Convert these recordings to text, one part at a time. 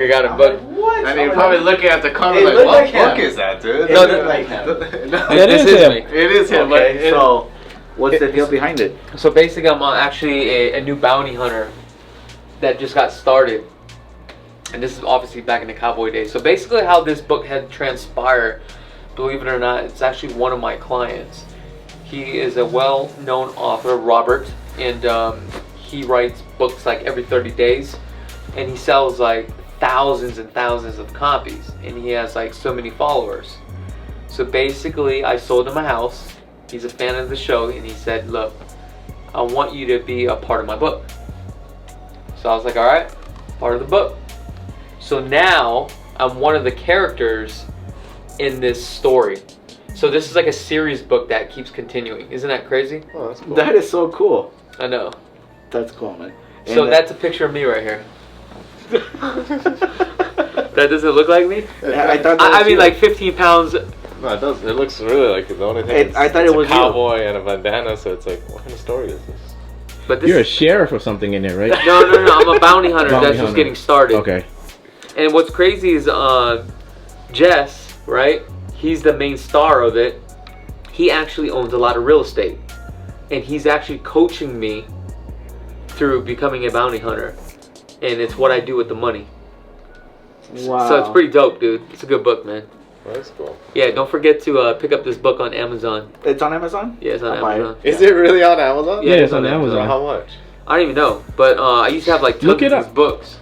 I got a book. What? And you're probably looking at the cover It like, looked what like him. book is that, dude? It looked like him. That this is him. me. It is him. Okay, but so what's the deal behind it? So basically, I'm actually a new bounty hunter that just got started. And this is obviously back in the cowboy days. So basically how this book had transpired, believe it or not, it's actually one of my clients. He is a well-known author, Robert, and he writes books like every 30 days. And he sells like thousands and thousands of copies. And he has like so many followers. So basically, I sold him a house. He's a fan of the show, and he said, look, I want you to be a part of my book. So I was like, all right, part of the book. So now I'm one of the characters in this story. So this is like a series book that keeps continuing. Isn't that crazy? Oh, that's cool. That is so cool. I know. That's cool, man. So And that's a picture of me right here. That doesn't look like me? I thought. That I was mean, you. like 15 pounds. No, it does. It looks really like the only thing. I thought it was a cowboy and a bandana, so it's like, what kind of story is this? But this You're a sheriff or something in there, right? No, I'm a bounty hunter Bounty that's just hunter. getting started. Okay. And what's crazy is Jess, right? He's the main star of it. He actually owns a lot of real estate. And he's actually coaching me through becoming a bounty hunter. And it's what I do with the money. Wow. So it's pretty dope, dude. It's a good book, man. Oh, that's cool. Yeah, don't forget to pick up this book on Amazon. It's on Amazon? Yeah, it's on I'll buy Amazon. it. Is it really on Amazon? Yeah, it's on Amazon. How much? I don't even know, but I used to have like tons Look it of these up. books.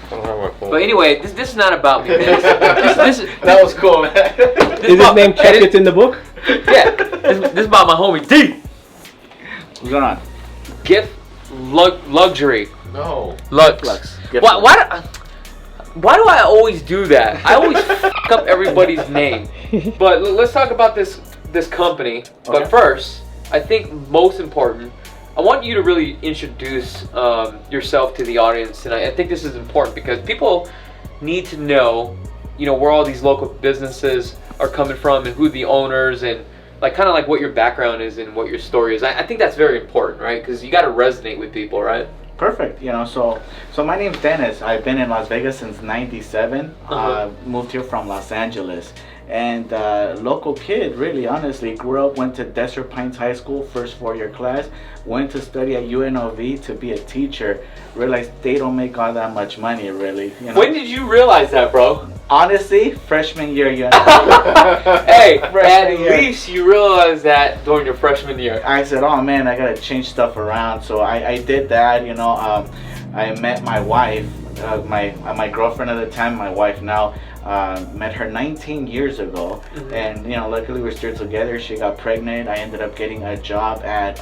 I don't have my phone. But anyway, this is not about me, man. this That was cool, man. Is his name Chakits in the book? Yeah, this is about my homie D. What's going on? Gift Luxury. No. Lux. Gift Why do I always do that? I always fuck up everybody's name. But let's talk about this company. But Okay. first, I think most important, I want you to really introduce yourself to the audience, and I think this is important because people need to know, where all these local businesses are coming from and who the owners and kind of like what your background is and what your story is. I think that's very important, right? Because you got to resonate with people, right? Perfect. So my name's Dennis. I've been in Las Vegas since '97. Moved here from Los Angeles, and local kid. Really, honestly, grew up. Went to Desert Pines High School, first 4-year class. Went to study at UNLV to be a teacher. Realized they don't make all that much money, really. When did you realize that, bro? Honestly, freshman year UNLV. Hey, Freshman at year. least you realized that during your freshman year. I said, oh man, I gotta change stuff around. So I did that. I met my wife, my girlfriend at the time, my wife now. Met her 19 years ago, and luckily we're still together. She got pregnant. I ended up getting a job at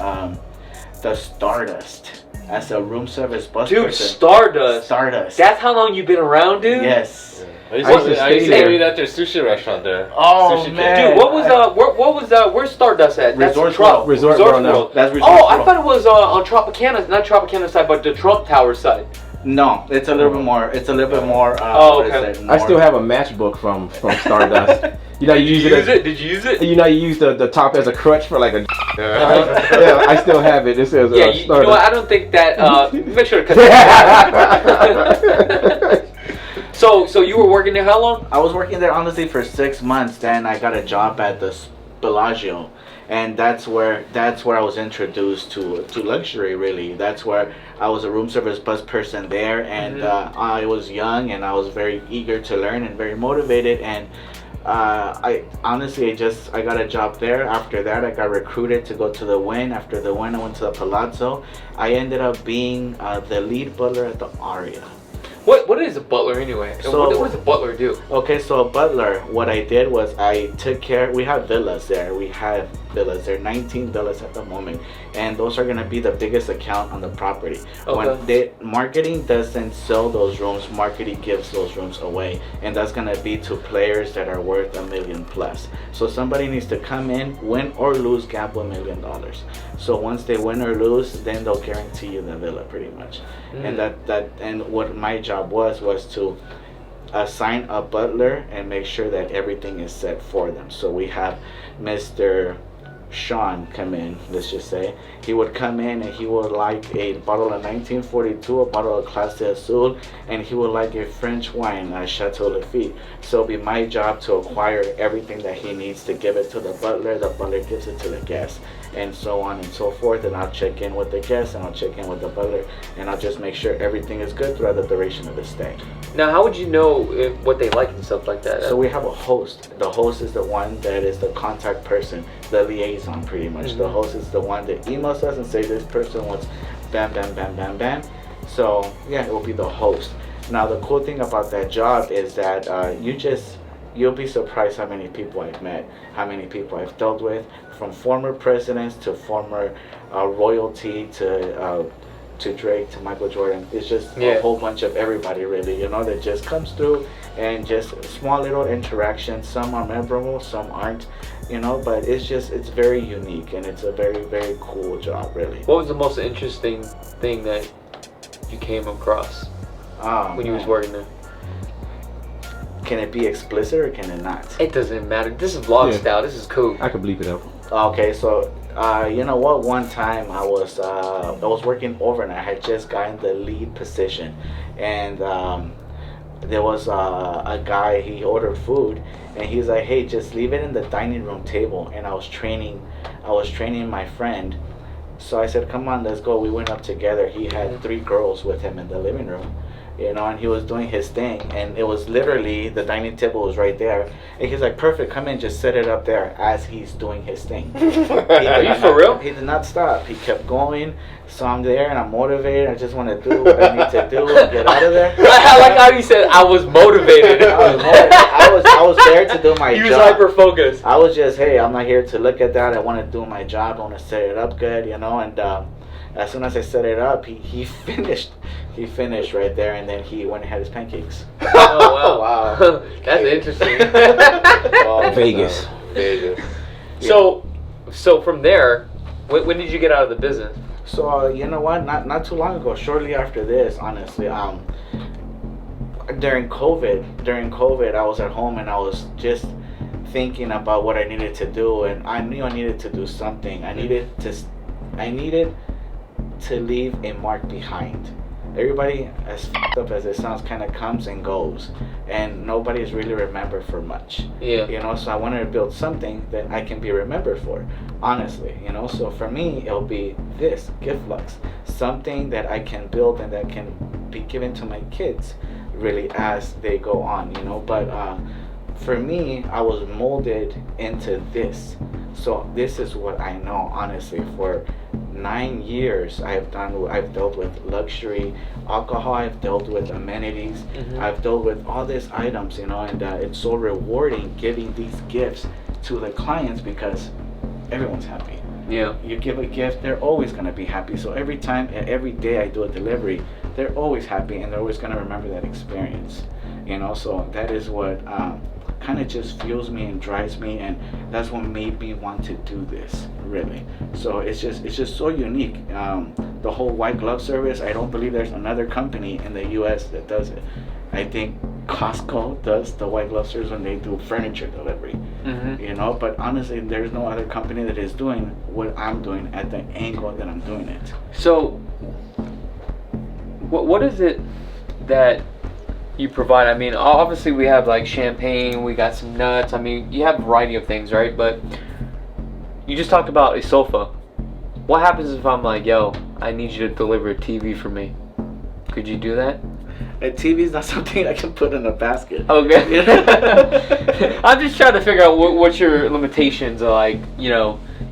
the Stardust as a room service bus Dude, person. Stardust. Stardust. How long you been around, dude? Yes. I used I used to, to I used stay to eat there. at their sushi restaurant there. Oh, Sushi man. Dude, where's Stardust at? That's Resort Trop- World. Resort World now. That's Resort Oh, I World. thought it was on Tropicana, not Tropicana side, but the Trump Tower side. No, it's a little bit more. It's a little bit more. Oh, what is okay. it, I more- still have a matchbook from Stardust. You use it. Did you use it? You use the top as a crutch for like a. Yeah. Yeah, I still have it. It says Yeah, you know Stardust. what? I don't think that. Make sure to cut that. So you were working there how long? I was working there honestly for 6 months. Then I got a job at the Bellagio, and that's where I was introduced to luxury. Really, that's where I was a room service bus person there, and I was young and I was very eager to learn and very motivated. And I honestly I got a job there. After that, I got recruited to go to the Wynn. After the Wynn, I went to the Palazzo. I ended up being the lead butler at the Aria. What is a butler anyway? So- What does a butler do? Okay, so a butler, what I did was I took care, we have villas there. We have villas there, 19 villas at the moment. And those are going to be the biggest account on the property. Okay. Marketing doesn't sell those rooms, marketing gives those rooms away. And that's going to be to players that are worth $1 million plus. So somebody needs to come in, win or lose, gamble $1 million. So once they win or lose, then they'll guarantee you the villa pretty much. And and what my job was to assign a butler and make sure that everything is set for them. So we have Mr. Sean come in, let's just say. He would come in and he would like a bottle of 1942, a bottle of Clase Azul, and he would like a French wine, Chateau Lafite. So it'll be my job to acquire everything that he needs to give it to the butler gives it to the guest, and so on and so forth. And I'll check in with the guest and I'll check in with the butler, and I'll just make sure everything is good throughout the duration of the stay. Now, how would you know what they like and stuff like that? So we have a host. The host is the one that is the contact person, the liaison pretty much. The host is the one that emails us and say this person wants bam, bam, bam, bam, bam. So yeah, it will be the host. Now the cool thing about that job is that you'll be surprised how many people I've met, how many people I've dealt with, from former presidents to former royalty to Drake to Michael Jordan. It's just a whole bunch of everybody really, that just comes through, and just small little interactions. Some are memorable, some aren't, but it's very unique, and it's a very, very cool job really. What was the most interesting thing that you came across when you was working there? Can it be explicit or can it not? It doesn't matter. This is vlog style. This is cool. I could bleep it out. Okay, so you know what? One time I was working overnight. I had just gotten the lead position, and there was a guy. He ordered food, and he's like, "Hey, just leave it in the dining room table." And I was training my friend, so I said, "Come on, let's go." We went up together. He had 3 girls with him in the living room. And he was doing his thing, and it was literally, the dining table was right there, and he's like, "Perfect, come in, just set it up there," as he's doing his thing. Are you for real? He did not stop. He kept going. So I'm there and I'm motivated. I just want to do what I need to do and get out of there. I like how you said I was motivated. I was there to do my job. He was hyper focused. I was just, hey, I'm not here to look at that. I want to do my job. I want to set it up good, and as soon as I set it up, he finished. He finished right there, and then he went and had his pancakes. Oh wow! Wow, That's interesting. Vegas. Vegas. Yeah. So from there, when did you get out of the business? So you know what? Not too long ago. Shortly after this, honestly, during COVID, I was at home and I was just thinking about what I needed to do, and I knew I needed to do something. I needed to leave a mark behind. Everybody, as f***ed up as it sounds, kind of comes and goes, and nobody's really remembered for much. Yeah. So I wanted to build something that I can be remembered for, honestly. So for me, it'll be this Gift Lux, something that I can build and that can be given to my kids, really, as they go on. But for me, I was molded into this. So this is what I know, honestly. For 9 years, I've dealt with luxury alcohol. I've dealt with amenities. I've dealt with all these items, and it's so rewarding giving these gifts to the clients, because everyone's happy. Yeah. You give a gift, they're always going to be happy. So every day I do a delivery, they're always happy, and they're always going to remember that experience. So that is what kind of just fuels me and drives me, and that's what made me want to do this, really. So it's just so unique. The whole white glove service, I don't believe there's another company in the US that does it. I think Costco does the white glove service when they do furniture delivery. But honestly, there's no other company that is doing what I'm doing at the angle that I'm doing it. So what is it that you provide? I mean, obviously we have like champagne, we got some nuts. I mean, you have a variety of things, right? But you just talked about a sofa. What happens if I'm like, yo, I need you to deliver a TV for me? Could you do that? A TV is not something I can put in a basket. Okay. I'm just trying to figure out what your limitations are, like,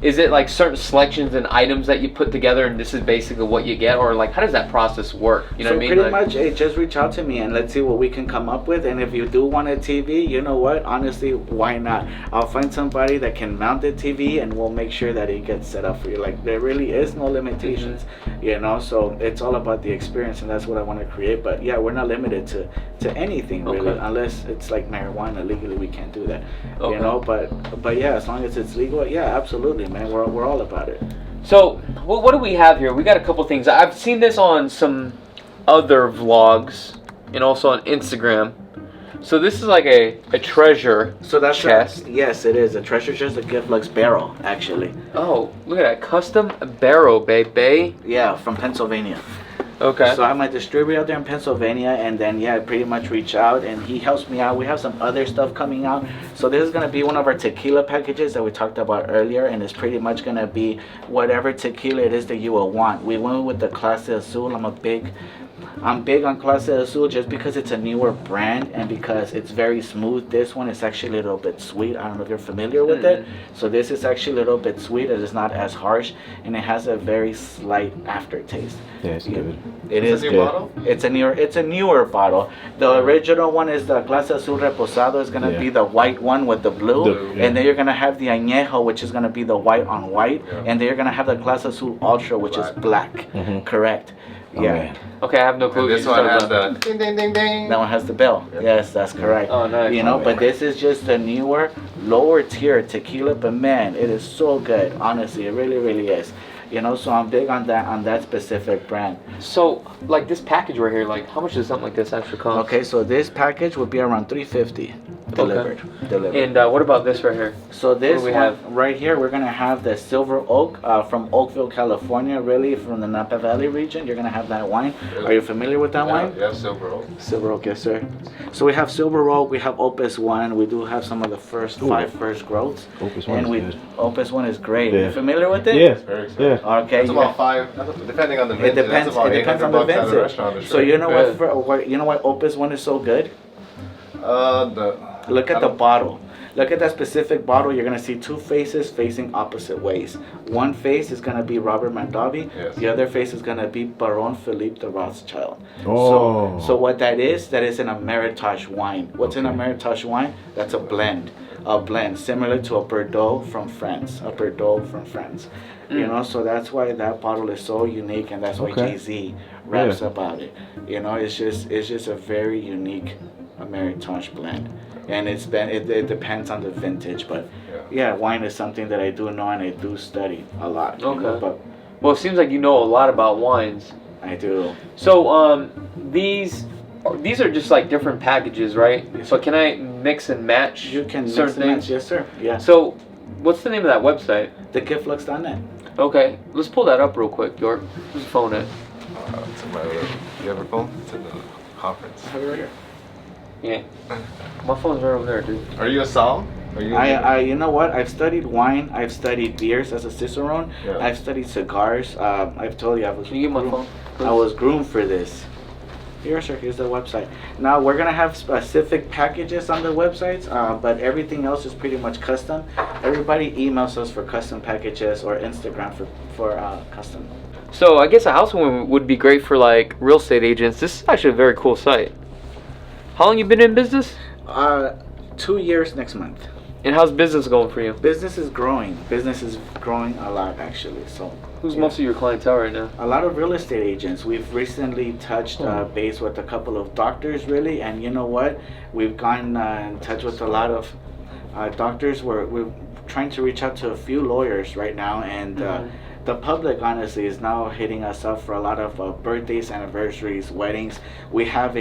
is it like certain selections and items that you put together, and this is basically what you get, or like how does that process work? You know so what I mean? pretty Like, much, hey, just reach out to me and let's see what we can come up with. And if you do want a TV, you know what? Honestly, why not? I'll find somebody that can mount the TV, and we'll make sure that it gets set up for you. Like there really is no limitations, you know. So it's all about the experience, and that's what I want to create. But yeah, we're not limited to anything really, Okay. unless it's like marijuana. Legally, we can't do that, Okay. you know. But yeah, as long as it's legal, yeah, absolutely, man. We're all about it. so what do we have here? We got a couple things. I've seen this on some other vlogs and also on Instagram. So this is like a treasure So that's chest. yes, it is a treasure chest, a Gift Lux barrel, actually. Oh, look at that custom barrel, baby. Yeah, from Pennsylvania. Okay. So I'm a distributor out there in Pennsylvania, and then yeah, I pretty much reach out, and he helps me out. We have some other stuff coming out. So this is gonna be one of our tequila packages that we talked about earlier, and it's pretty much gonna be whatever tequila it is that you will want. We went with the Clase Azul. I'm big on Clase Azul just because it's a newer brand and because it's very smooth. This one is actually a little bit sweet. I don't know if you're familiar with it. So this is actually a little bit sweet, as it's not as harsh, and it has a very slight aftertaste. Yeah, it's good. It Is is it a good. new bottle? It's a newer bottle. The original one is the Clase Azul Reposado. Is gonna Yeah. be the white one with the blue, Yeah. and then you're gonna have the Añejo, which is gonna be the white on white, Yeah. and then you're gonna have the Clase Azul Ultra, which is black. Mhm. Correct. Oh, Yeah. man. Okay, I have no clue. And what this you're one talking has about. the ding ding ding ding. That one has the bell. Yep. Yes, that's correct. Oh, nice. You know, Oh, but man. this is just a newer, lower tier tequila. But man, it is so good. Honestly, it really, really is. You know, so I'm big on that specific brand. So, like this package right here, like how much does something like this actually cost? Okay, so this package would be around $350 delivered. And what about this right here? So this do we one have? right here, we're gonna have the Silver Oak from Oakville, California. Really, from the Napa Valley region. You're gonna have that wine. Are you familiar with that wine? Yeah, silver oak. Silver Oak, yes, sir. So we have Silver Oak, we have Opus One. We do have some of the first Ooh. 5 first growths. Opus One And is we good. Opus One is great. Yeah. You familiar with it? Yeah. Very expensive. Yeah. Okay. It's you about got- 5, depending on the It vintage. depends. That's about It depends on $800 the at a vintage. restaurant. So you know Good. you know why Opus One is so good? The Look I at the don't- bottle. Look at that specific bottle. You're gonna see 2 faces facing opposite ways. One face is gonna be Robert Mondavi. Yes. The other face is gonna be Baron Philippe de Rothschild. Oh. So what that is an Ameritage wine. What's an Okay. Ameritage wine? That's a blend similar to a Bordeaux from France. You know, so that's why that bottle is so unique, and that's why Okay. Jay-Z raps Yeah. about it. You know, it's just a very unique Ameritage blend, and it depends on the vintage, but yeah, wine is something that I do know and I do study a lot. you know, Okay. but Well, it seems like you know a lot about wines. I do. So, these are just like different packages, right? Yes, So sir. can I mix and match You can mix certain and match, things? yes sir. Yeah. So, what's the name of that website? The giftlux.net. Okay, let's pull that up real quick, York. Who's the phone at? It's in my other. You have your phone? It's in the conference. Have it right here. Yeah. My phone's right over there, dude. Are you a somm? Are you? I you know what? I've studied wine. I've studied beers as a cicerone. Yeah. I've studied cigars. I've told you I was. Can you get my groomed- phone? I was groomed for this. Here, sir. Here's the website. Now we're gonna have specific packages on the websites, but everything else is pretty much custom. Everybody emails us for custom packages or Instagram for custom. So, I guess a housewarming would be great for like real estate agents. This is actually a very cool site. How long you been in business? 2 years next month. And how's business going for you? Business is growing. Business is growing a lot actually. So. Who's yeah. most of your clientele right now? A lot of real estate agents. We've recently touched base with a couple of doctors, really, and you know what? We've gone in touch with a lot of doctors. We're trying to reach out to a few lawyers right now, and the public, honestly, is now hitting us up for a lot of birthdays, anniversaries, weddings. We have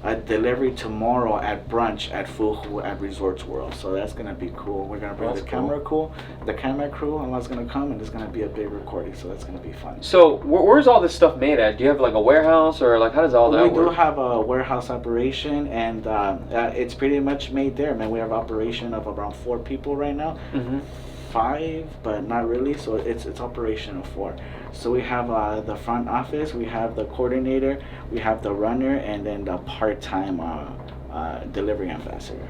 a delivery tomorrow at brunch at Pkwy at Resorts World, so that's gonna be cool. We're gonna bring That's the cool. camera crew, and that's gonna come, and it's gonna be a big recording, so that's gonna be fun. So, where's all this stuff made at? Do you have like a warehouse or like how does all that We work? do have a warehouse operation, and it's pretty much made there, man. We have operation of around 4 people right now. Mm-hmm. 5, but not really, so it's operational 4. So we have the front office, we have the coordinator, we have the runner, and then the part-time delivery ambassador.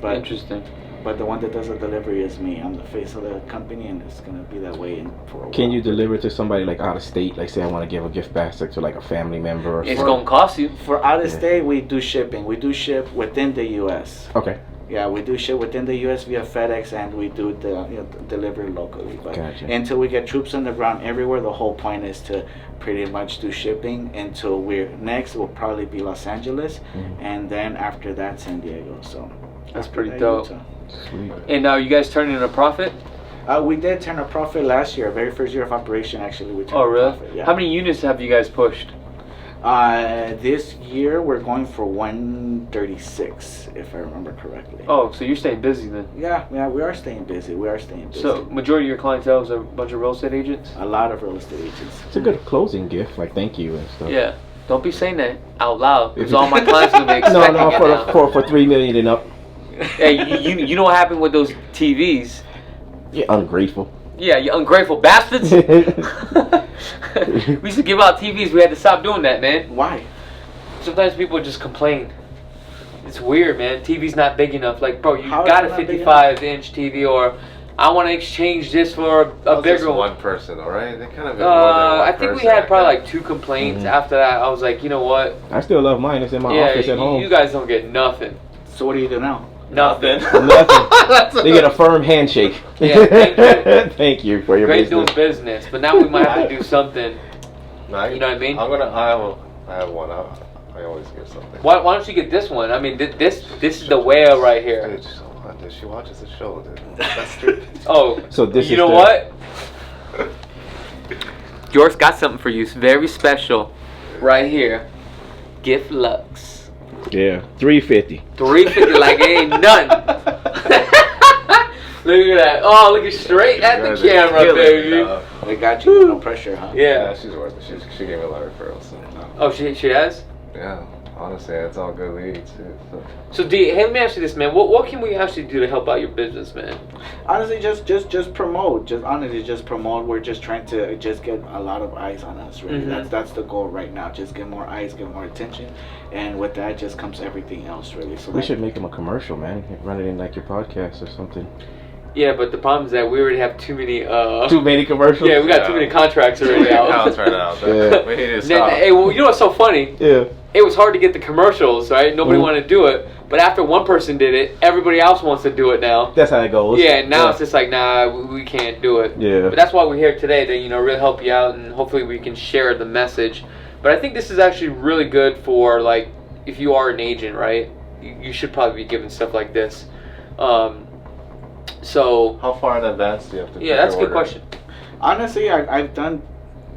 But Interesting. but the one that does the delivery is me. I'm the face of the company, and it's gonna be that way for a while. Can you deliver to somebody like out of state? Like say I want to give a gift basket to like a family member or It's something? gonna cost you. For out of state, we do shipping. We do ship within the U.S. Okay. Yeah, we do ship within the U.S. via FedEx, and we do the delivery locally. But Gotcha. until we get troops on the ground everywhere, the whole point is to pretty much do shipping until we're next will probably be Los Angeles, and then after that San Diego. So That's after pretty that, dope. Utah. Sweet. And now you guys turning in a profit? We did turn a profit last year, very first year of operation. Actually, we turned Oh, a really? profit. Yeah. How many units have you guys pushed? This year we're going for 136, if I remember correctly. Oh, so you're staying busy then. Yeah, we are staying busy. We are staying busy. So majority of your clientele is a bunch of real estate agents? A lot of real estate agents. It's a good closing gift, like thank you and stuff. Yeah. Don't be saying that out loud, because all my clients will be No, expecting no, it now. for $3 million and up. Hey, you know what happened with those TVs? You're ungrateful. Yeah, you ungrateful bastards. We used to give out TVs. We had to stop doing that, man. Why? Sometimes people just complain. It's weird, man. TV's not big enough. Like, bro, you How is got it a not big 55-inch TV, or I want to exchange this for a That was bigger just one. one person, all right? They kind of more than one I think we person, had probably guess. like 2 complaints. After that, I was like, you know what? I still love mine. It's in my Yeah, office at home. you guys don't get nothing. So what do you do now? Nothing. Nothing. They get a firm handshake. Yeah, thank you. Thank you for your Great business. doing business, but now we might have to do something. No, You know what I mean? I have one. I always get something. Why don't you get this one? I mean, this is the whale right here. Dude, dude, she watches the show, dude. That's true. Oh, So this you is know the- what? George got something for you. It's very special, right here. Gift Lux. Yeah, $350. $350 like it ain't nothing. Look at that. Oh, looking straight at the camera, baby. They got you. No pressure, huh? Yeah, Yeah. she's worth it. She gave me a lot of referrals. So, Oh, she has? yeah, honestly, it's all good leads. Too, so. So, D, hey, let me ask you this, man. What can we actually do to help out your business, man? Honestly, just promote. Just promote. We're just trying to just get a lot of eyes on us. Really, that's the goal right now. Just get more eyes, get more attention, and with that just comes everything else. Really. So We should make them a commercial, man. Run it in like your podcast or something. Yeah, but the problem is that we already have too many. Too many commercials? Yeah, we got too many contracts already out. Counts right now. Yeah. We need to stop. Hey, well, you know what's so funny? Yeah. It was hard to get the commercials, right? Nobody wanted to do it. But after one person did it, everybody else wants to do it now. That's how it goes. Yeah, and now it's just like, nah, we can't do it. Yeah. But that's why we're here today, to, really help you out, and hopefully we can share the message. But I think this is actually really good for, like, if you are an agent, right? You should probably be given stuff like this. So, How far in advance do you have to? yeah, that's a good order? question. Honestly, I've done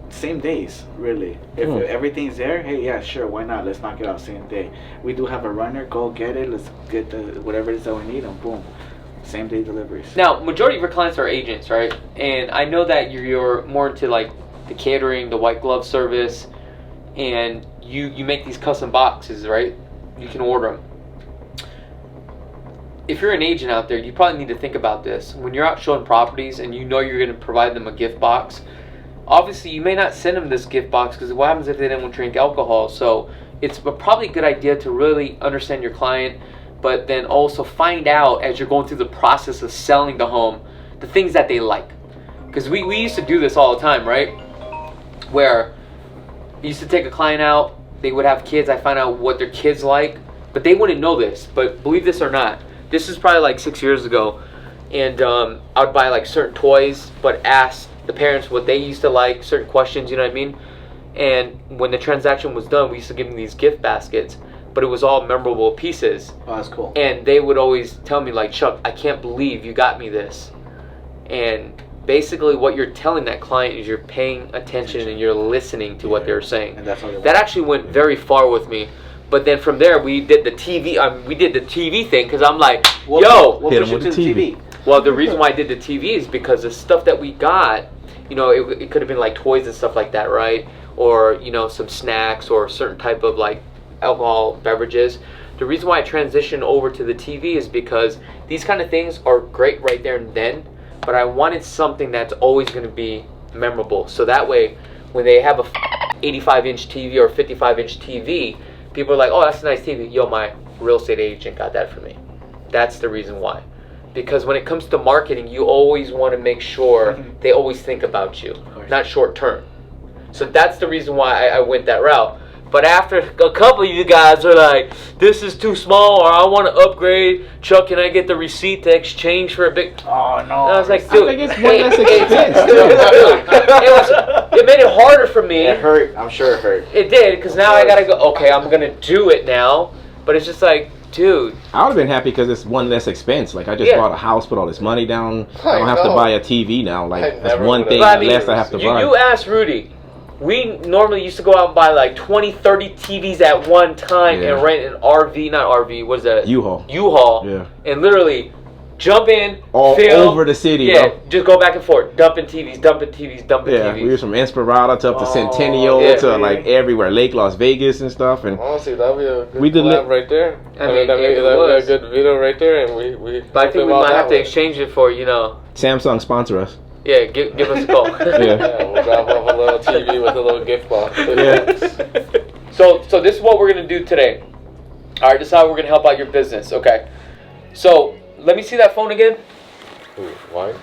same days, really. If everything's there, hey, yeah, sure, why not? Let's knock it out same day. We do have a runner. Go get it. Let's get the whatever it is that we need, and boom, same day deliveries. Now, majority of your clients are agents, right? And I know that you're more into like the catering, the white glove service, and you make these custom boxes, right? You can order them. If you're an agent out there, you probably need to think about this. When you're out showing properties and you know you're going to provide them a gift box, obviously you may not send them this gift box because what happens if they don't drink alcohol? So it's probably a good idea to really understand your client, but then also find out as you're going through the process of selling the home, the things that they like. Because we used to do this all the time, right? Where I used to take a client out, they would have kids, I find out what their kids like, but they wouldn't know this. But believe this or not, this is probably like 6 years ago, and I would buy like certain toys, but ask the parents what they used to like, certain questions, you know what I mean? And when the transaction was done, we used to give them these gift baskets, but it was all memorable pieces. Oh, that's cool. And they would always tell me like, Chuck, I can't believe you got me this. And basically what you're telling that client is you're paying attention and you're listening to what they're saying. And that's what they That want. actually went very far with me. But then from there, we did the TV. We did the TV thing because I'm like, yo. What Hit pushed 'em you with to the the TV. TV? Well, the reason why I did the TV is because the stuff that we got, it could have been like toys and stuff like that, right? Or some snacks or a certain type of like alcohol beverages. The reason why I transitioned over to the TV is because these kind of things are great right there and then, but I wanted something that's always going to be memorable. So that way, when they have a 85-inch TV or 55-inch TV, people are like, oh, that's a nice TV. Yo, my real estate agent got that for me. That's the reason why. because when it comes to marketing, you always want to make sure they always think about you, not short term. So that's the reason why I went that route. But after a couple of you guys are like, this is too small, or I want to upgrade. Chuck, can I get the receipt to exchange for a big... Oh, no. And I was like, dude, I think it's one less expense. it made it harder for me. It hurt. I'm sure it hurt. It did, because now I got to go, okay, I'm going to do it now. But it's just like, dude. I would have been happy because it's one less expense. Like I just bought a house, put all this money down. I don't have to buy a TV now. Like that's one thing less I have to buy. You asked Rudy. We normally used to go out and buy like 20, 30 TVs at one time and rent an RV, not RV, what is that? U-Haul. U-Haul. Yeah. And literally jump in, all film, over the city, yeah, bro. just go back and forth, dumping TVs, dumping TVs. We were from Inspirada to up to Centennial to like everywhere, Lake Las Vegas and stuff. And honestly, that'd be a good collab right there. I mean, that'd be a good video right there, and we. But I think we might have to exchange it for, you know. Samsung sponsor us. Yeah, give us a call. Yeah, we'll drop off a little TV with a little gift box. So this is what we're gonna do today. All right, this is how we're gonna help out your business. Okay. So let me see that phone again. Ooh, why?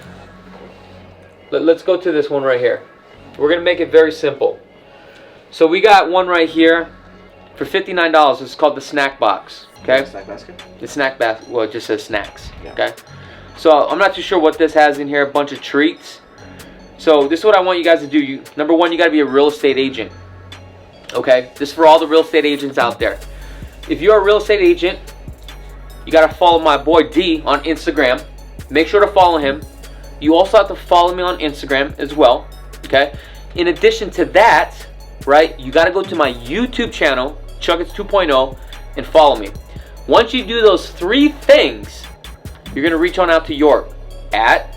Let's go to this one right here. We're gonna make it very simple. So we got one right here for $59. It's called the snack box. Okay. Snack basket. The snack basket. Well, it just says snacks. Yeah. Okay. So I'm not too sure what this has in here. A bunch of treats. So this is what I want you guys to do. Number one, you got to be a real estate agent. Okay. This is for all the real estate agents out there. If you're a real estate agent, you got to follow my boy D on Instagram. Make sure to follow him. You also have to follow me on Instagram as well. Okay. In addition to that, right, you got to go to my YouTube channel, Chakits 2.0, and follow me. Once you do those three things, you're going to reach on out to York at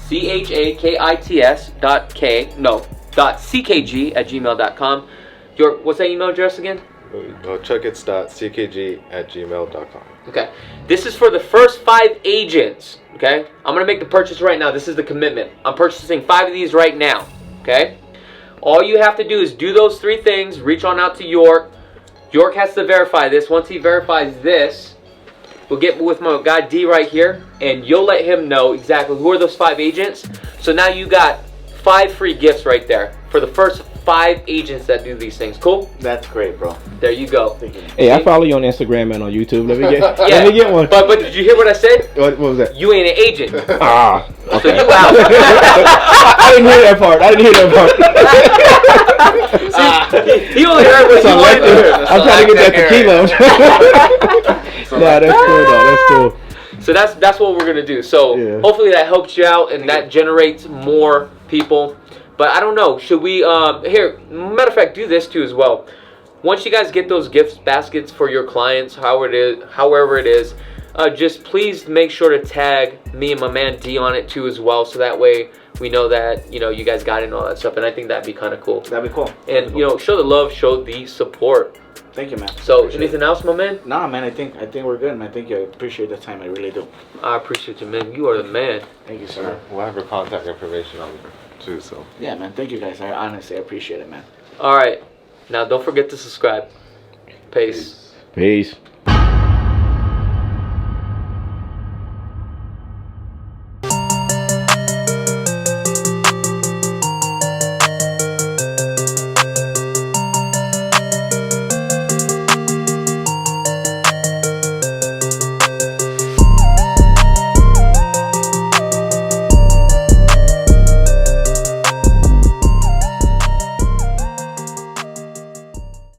chakits.ckg@gmail.com. York, what's that email address again? Chakits.ckg@gmail.com. Okay. This is for the first 5 agents. Okay. I'm going to make the purchase right now. This is the commitment. I'm purchasing 5 of these right now. Okay. All you have to do is do those 3 things. Reach on out to York. York has to verify this. Once he verifies this, we'll get with my guy D right here, and you'll let him know exactly who are those 5 agents. So now you got 5 free gifts right there for the first 5 agents that do these things. Cool? That's great, bro. There you go. Hey, I follow you on Instagram and on YouTube. Let me get, let me get one. But did you hear what I said? What was that? You ain't an agent. Ah. So you out. I didn't hear that part. See, he only heard what you wanted to hear. I'm trying to get that tequila. Nah, that's cool though. That's cool. So that's what we're gonna do. So hopefully that helps you out and that generates more people. But I don't know. Should we here? Matter of fact, do this too as well. Once you guys get those gift baskets for your clients, however it is, just please make sure to tag me and my man D on it too as well, so that way we know that you guys got it and all that stuff. And I think that'd be kind of cool. That'd be cool. And show the love, show the support. Thank you, man. So anything else, my man? Nah, man. I think we're good, man. Thank you. I appreciate the time. I really do. I appreciate you, man. You are the man. Thank you, sir. We'll have your contact information on too. So yeah, man. Thank you, guys. I honestly appreciate it, man. All right. Now don't forget to subscribe. Peace. Peace.